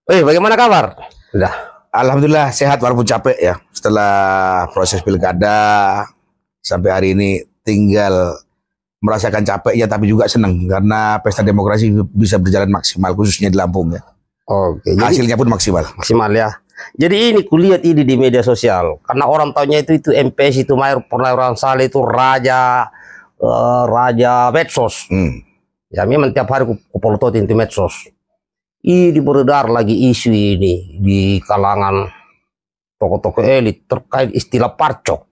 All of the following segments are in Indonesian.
Bagaimana kabar? Udah. Alhamdulillah sehat walaupun capek ya. Setelah proses pilkada sampai hari ini tinggal merasakan capeknya tapi juga senang karena pesta demokrasi bisa berjalan maksimal khususnya di Lampung ya. Oke. Hasilnya pun maksimal. Maksimal ya. Jadi ini kulihat ini di media sosial karena orang taunya itu MPS itu Mayor orang Saleh itu raja medsos. Ya memang tiap hari kupolototin itu medsos. Ini beredar lagi isu ini di kalangan tokoh-tokoh elit terkait istilah parcok.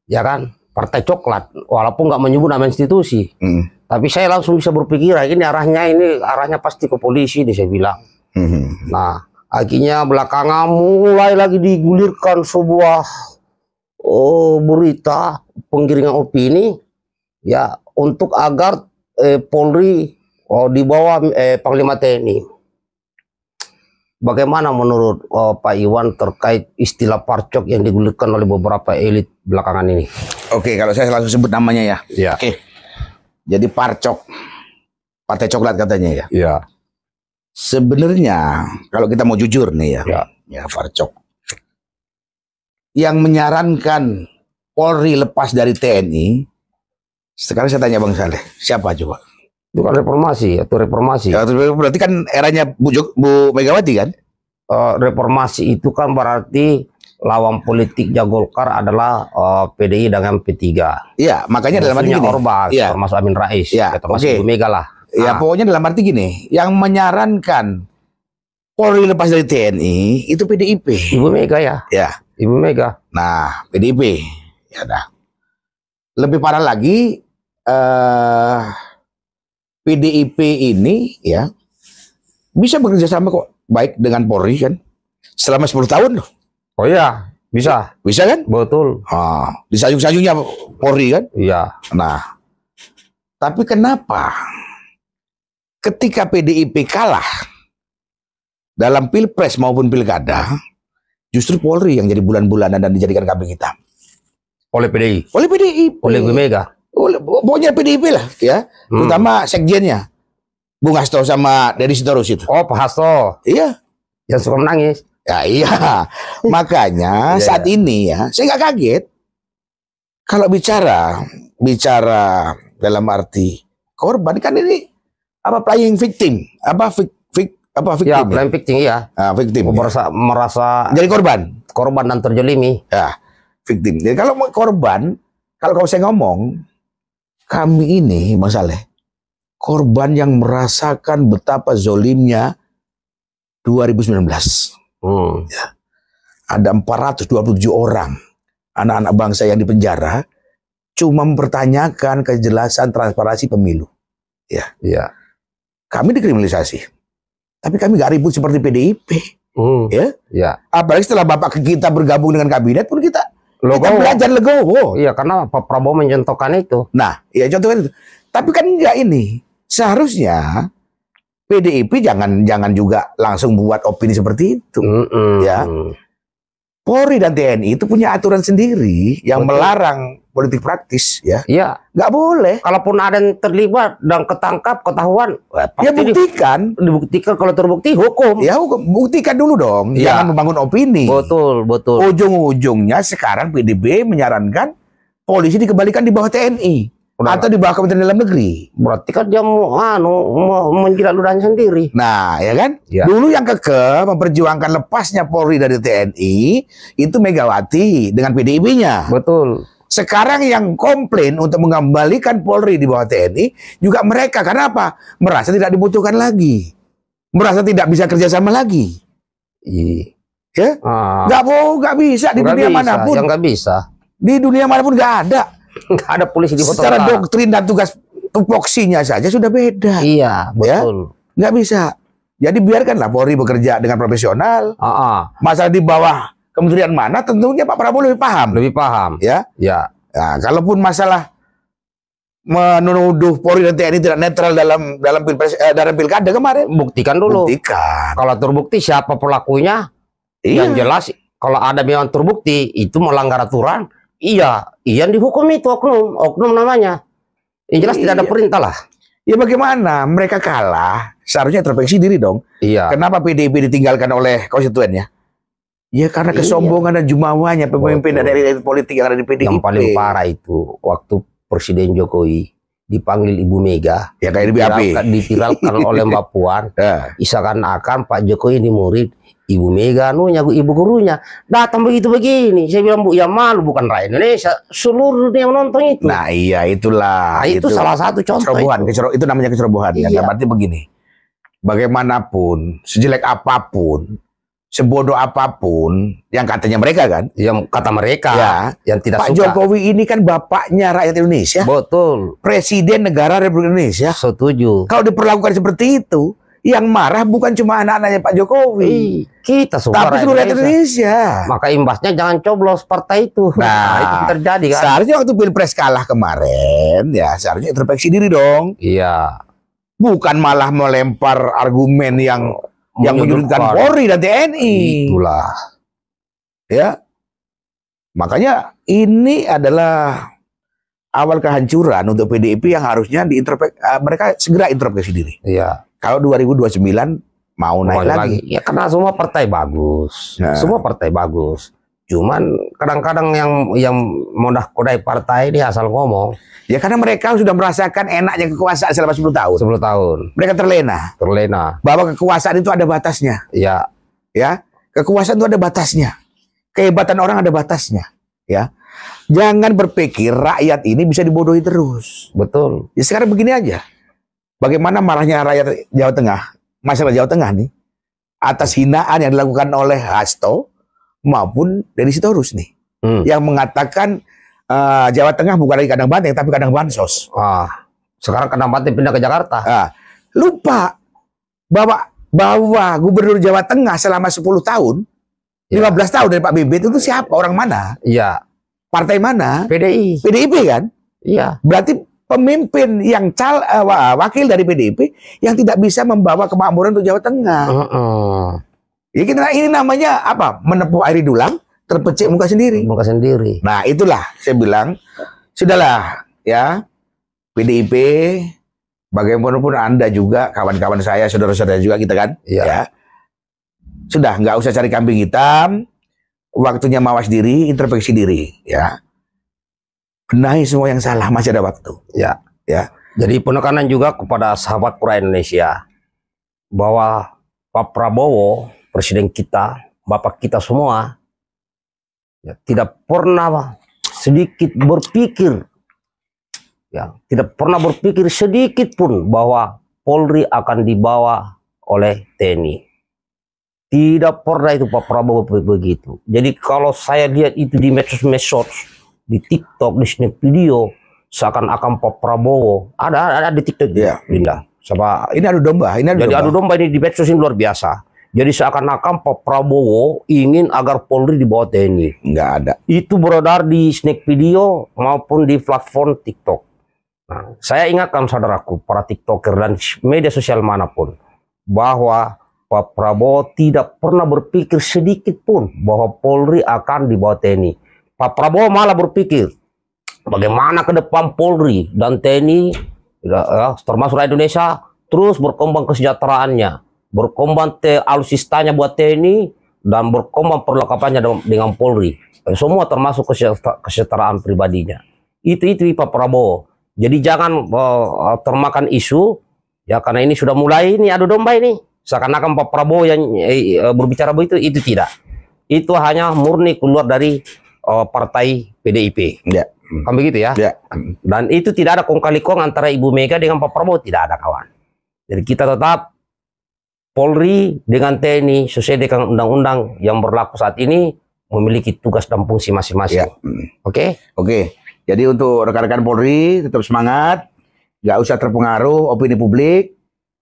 Ya kan? Partai coklat, walaupun nggak menyebut nama institusi. Tapi saya langsung bisa berpikir, ini arahnya pasti ke polisi, saya bilang. Nah, akhirnya belakangan mulai lagi digulirkan sebuah berita penggiringan opini, ya untuk agar Polri di bawah Panglima TNI. Bagaimana menurut Pak Iwan terkait istilah parcok yang digulirkan oleh beberapa elit belakangan ini? Oke, kalau saya langsung sebut namanya ya. Ya. Oke. Jadi parcok, partai coklat katanya ya. Ya. Sebenarnya kalau kita mau jujur nih ya parcok. Yang menyarankan Polri lepas dari TNI, sekarang saya tanya Bang Saleh, siapa coba? Itu kan reformasi atau reformasi. Ya, berarti kan eranya Bu Megawati kan? Reformasi itu kan berarti lawan politik Golkar adalah PDI dengan P3. Iya, makanya dalam arti gini. Orba, ya. termasuk Amin Rais, termasuk Okay. Ibu Mega lah. Ya, pokoknya dalam arti gini, yang menyarankan Polri lepas dari TNI itu PDIP. Ibu Mega ya. Ya. Ibu Mega. Nah, PDIP. Ya dah. Lebih parah lagi, PDIP ini ya bisa bekerja sama kok baik dengan Polri kan selama 10 tahun loh. Oh iya, bisa. Bisa kan? Betul. Disayung-sayungnya Polri kan? Iya. Nah, tapi kenapa ketika PDIP kalah dalam pilpres maupun pilkada, justru Polri yang jadi bulan-bulanan dan dijadikan kambing hitam? Oleh PDI? Oleh PDIP. Oleh Ibu Mega? Pokoknya PDIP lah ya, terutama sekjennya Bung Hasto sama Deddy Sitorus itu. Oh, Pak Hasto. Iya. Yang suka menangis. Ya iya. Makanya saat ini ya, saya nggak kaget kalau bicara dalam arti korban kan ini playing victim, victim. Ya, playing victim ya. Victim. Merasa jadi korban dan terjelimi. Ya, victim. Jadi kalau korban, kalau saya ngomong, kami ini, Bang Saleh, korban yang merasakan betapa zolimnya 2019. Ya. Ada 427 orang anak-anak bangsa yang dipenjara cuma mempertanyakan kejelasan transparansi pemilu. Ya. Ya. Kami dikriminalisasi. Tapi kami gak ribut seperti PDIP. Ya. Apalagi setelah Bapak kita bergabung dengan kabinet pun kita belajar legowo. Iya, karena Pak Prabowo mencontohkan itu. Nah, ya contohnya itu. Tapi kan enggak ini. Seharusnya PDIP jangan juga langsung buat opini seperti itu. Ya. Polri dan TNI itu punya aturan sendiri yang melarang politik praktis ya. Iya. Nggak boleh. Kalaupun ada yang terlibat dan ketangkap, ketahuan, ya buktikan. Dibuktikan, kalau terbukti hukum. Ya hukum. Buktikan dulu dong. Ya. Jangan membangun opini. Betul. Ujung-ujungnya sekarang PDB menyarankan polisi dikembalikan di bawah TNI. Atau di bawah Kementerian Dalam Negeri. Berarti kan dia mau menjilat ludahnya sendiri. Nah, ya kan? Ya. Dulu yang kekeh memperjuangkan lepasnya Polri dari TNI itu Megawati dengan PDIP-nya. Betul. Sekarang yang komplain untuk mengembalikan Polri di bawah TNI juga mereka. Karena apa? Merasa tidak dibutuhkan lagi. Merasa tidak bisa kerjasama lagi. Ya? Nggak bisa di dunia manapun. Yang nggak bisa. Di dunia manapun nggak ada. Nggak ada polisi di foto. Secara doktrin dan tugas tupoksinya saja sudah beda. Iya, betul. Ya? Nggak bisa. Jadi biarkanlah Polri bekerja dengan profesional. Masalah di bawah kementerian mana tentunya Pak Prabowo lebih paham. Ya. Nah, kalaupun masalah menuduh Polri dan TNI tidak netral dalam pilkada kemarin, buktikan dulu. Buktikan. Kalau terbukti siapa pelakunya, yang jelas kalau ada memang terbukti itu melanggar aturan, yang dihukum itu oknum namanya. Yang jelas tidak ada perintah lah. Ya bagaimana? Mereka kalah, seharusnya introspeksi diri dong. Iya. Kenapa PDIP ditinggalkan oleh konstituennya? Ya karena kesombongan dan jumawanya pemimpin dari elit politik yang ada di PDIP. Yang paling parah itu waktu Presiden Jokowi dipanggil Ibu Mega, ya kayak diviralkan oleh Mbak Puan, seakan-akan Pak Jokowi ini murid Ibu Mega, ibu gurunya datang begitu begini. Saya bilang, Bu, ya malu bukan rakyat Indonesia, seluruh dunia menonton itu. Nah iya itulah. Nah, itu salah satu contoh. Itu namanya kecerobohan. Iya. Berarti begini, bagaimanapun, sejelek apapun, sebodoh apapun, yang katanya mereka kan, yang kata mereka, ya, yang tidak Pak suka. Jokowi ini kan bapaknya rakyat Indonesia. Betul. Presiden negara Republik Indonesia. Setuju. Kalau diperlakukan seperti itu, yang marah bukan cuma anak-anaknya Pak Jokowi, kita semua, tapi seluruh rakyat Indonesia. Maka imbasnya jangan coblos partai itu. Nah, itu terjadi kan. Seharusnya waktu Pilpres kalah kemarin, ya seharusnya introspeksi diri dong. Iya. Bukan malah melempar argumen yang menyudutkan Polri dan TNI. Itulah. Ya. Makanya ini adalah awal kehancuran untuk PDIP yang harusnya mereka segera introspeksi diri. Iya. Kalau 2029 mau naik lagi. Ya karena semua partai bagus. Nah. Semua partai bagus. Cuman kadang-kadang yang modah-kodai partai ini asal ngomong. Ya karena mereka sudah merasakan enaknya kekuasaan selama 10 tahun. 10 tahun. Mereka terlena. Bahwa kekuasaan itu ada batasnya. Iya. Ya. Kekuasaan itu ada batasnya. Kehebatan orang ada batasnya. Ya. Jangan berpikir rakyat ini bisa dibodohi terus. Betul. Ya sekarang begini aja. Bagaimana marahnya rakyat Jawa Tengah, masyarakat Jawa Tengah nih, atas hinaan yang dilakukan oleh Hasto maupun Deddy Sitorus nih. Yang mengatakan Jawa Tengah bukan lagi kandang banteng, tapi kandang bansos. Sekarang kandang banteng pindah ke Jakarta. Lupa bahwa Gubernur Jawa Tengah selama 10 tahun, 15 tahun dari Pak Bibit itu siapa? Orang mana? Iya. Partai mana? PDIP kan? Iya. Berarti pemimpin yang wakil dari PDIP yang tidak bisa membawa kemakmuran untuk Jawa Tengah. Ini namanya apa? Menepuk air dulang, terpecik muka sendiri. Nah itulah saya bilang, sudahlah ya PDIP, bagaimanapun Anda juga, kawan-kawan saya, saudara-saudara juga kita kan, ya. Sudah nggak usah cari kambing hitam, waktunya mawas diri, introspeksi diri, ya. Benahi semua yang salah, masih ada waktu. Ya. Jadi penekanan juga kepada sahabat rakyat Indonesia bahwa Pak Prabowo, presiden kita, bapak kita semua, ya, tidak pernah sedikit berpikir, ya, tidak pernah berpikir sedikit pun bahwa Polri akan dibawa oleh TNI. Tidak pernah itu Pak Prabowo begitu. Jadi kalau saya lihat itu di medsos, di TikTok, di snap video, seakan-akan Pak Prabowo ada di TikTok ya, Linda. Sama ini adu domba, adu domba ini di medsos ini luar biasa. Jadi seakan-akan Pak Prabowo ingin agar Polri dibawa TNI. Nggak ada. Itu beredar di snap video maupun di platform TikTok. Nah, saya ingatkan saudaraku, para TikToker dan media sosial manapun, bahwa Pak Prabowo tidak pernah berpikir sedikit pun bahwa Polri akan dibawa TNI. Pak Prabowo malah berpikir bagaimana ke depan Polri dan TNI, termasuk rakyat Indonesia, terus berkembang kesejahteraannya, berkembang alutsistanya buat TNI, dan berkembang perlengkapannya dengan Polri. Semua termasuk kesejahteraan pribadinya. Itu Pak Prabowo. Jadi jangan termakan isu, ya, karena ini sudah mulai ini adu domba ini. Seakan-akan Pak Prabowo yang berbicara begitu, itu tidak. Itu hanya murni keluar dari partai PDIP. Ya. Kan begitu ya? Ya. Dan itu tidak ada kong kali kong antara Ibu Mega dengan Pak Prabowo, tidak ada kawan. Jadi kita tetap Polri dengan TNI sesuai dengan undang-undang yang berlaku saat ini memiliki tugas dan fungsi masing-masing. Ya. Oke? Jadi untuk rekan-rekan Polri tetap semangat, nggak usah terpengaruh opini publik.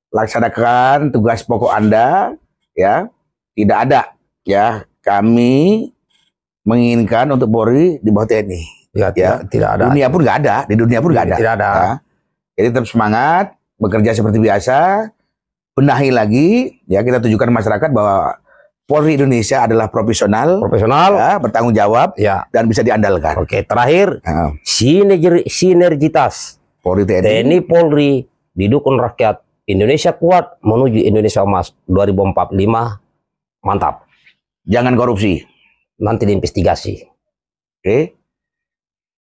Laksanakan tugas pokok Anda, ya. Tidak ada, ya. Kami menginginkan untuk Polri di bawah TNI. Ya, tidak ada. Dunia pun nggak ada, di dunia pun nggak ada. Tidak ada. Ya. Jadi tetap semangat, bekerja seperti biasa, benahi lagi, ya, kita tunjukkan masyarakat bahwa Polri Indonesia adalah profesional, ya, bertanggung jawab, ya, dan bisa diandalkan. Oke, terakhir, sinergitas Polri TNI. TNI Polri didukung rakyat, Indonesia kuat menuju Indonesia emas 2045, mantap. Jangan korupsi. Nanti diinvestigasi. Oke.